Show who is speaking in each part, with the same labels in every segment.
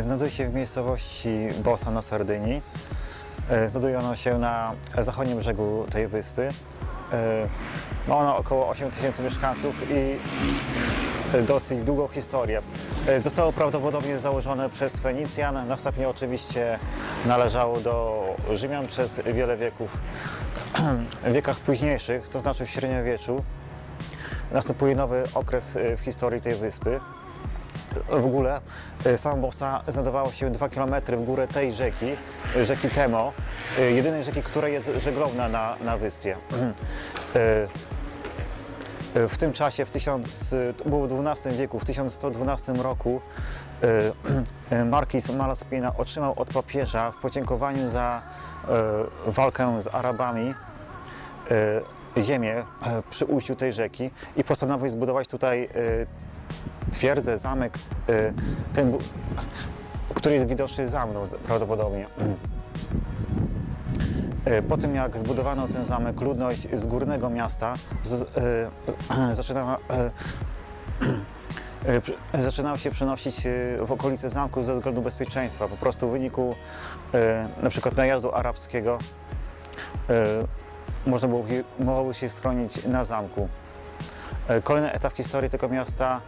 Speaker 1: Znajduje się w miejscowości Bossa na Sardynii. Znajduje ono się na zachodnim brzegu tej wyspy. Ma ono około 8 000 mieszkańców i dosyć długą historię. Zostało prawdopodobnie założone przez Fenicjan, następnie oczywiście należało do Rzymian przez wiele wieków. W wiekach późniejszych, to znaczy w średniowieczu, następuje nowy okres w historii tej wyspy. W ogóle sama Bossa znajdowało się 2 km w górę tej rzeki Temo, jedynej rzeki, która jest żeglowna na wyspie. W tym czasie, to było w XII wieku, w 1112 roku markiz Malaspina otrzymał od papieża w podziękowaniu za walkę z Arabami ziemię przy ujściu tej rzeki i postanowił zbudować tutaj twierdzę, zamek, który jest widoczny za mną prawdopodobnie. Po tym jak zbudowano ten zamek, ludność z górnego miasta zaczynała się przenosić w okolice zamku ze względu bezpieczeństwa. Po prostu w wyniku na przykład najazdu arabskiego mogło się schronić na zamku. Kolejny etap historii tego miasta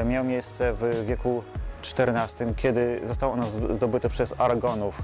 Speaker 1: miał miejsce w wieku XIV, kiedy zostało ono zdobyte przez Aragonów.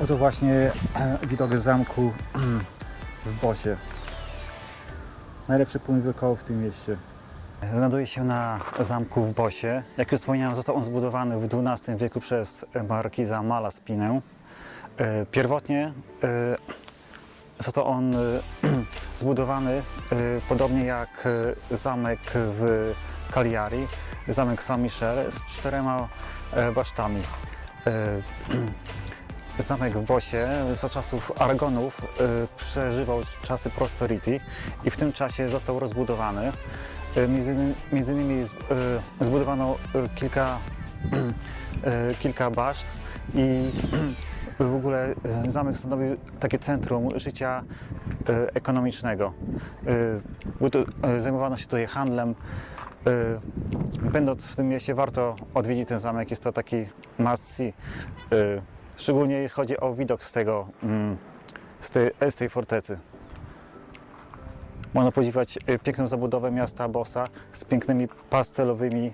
Speaker 1: Oto właśnie widok z zamku w Bossie. Najlepszy punkt widokowy w tym mieście. Znajduje się na zamku w Bossie. Jak już wspomniałem, został on zbudowany w XII wieku przez markiza Malaspinę. Pierwotnie został on zbudowany podobnie jak zamek w Cagliari, zamek Saint-Michel z 4 basztami. Zamek w Bosie za czasów Aragonów przeżywał czasy prosperity i w tym czasie został rozbudowany. Między innymi zbudowano kilka baszt i w ogóle zamek stanowił takie centrum życia ekonomicznego. Zajmowano się tutaj handlem. Będąc w tym mieście, warto odwiedzić ten zamek. Jest to taki must see. Szczególnie jeśli chodzi o widok z tej fortecy. Można podziwiać piękną zabudowę miasta Bosa z pięknymi pastelowymi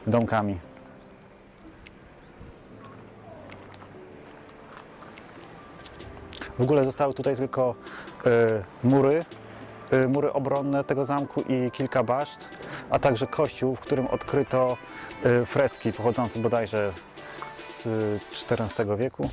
Speaker 1: domkami. W ogóle zostały tutaj tylko mury obronne tego zamku i kilka baszt, a także kościół, w którym odkryto freski pochodzące bodajże z XIV wieku.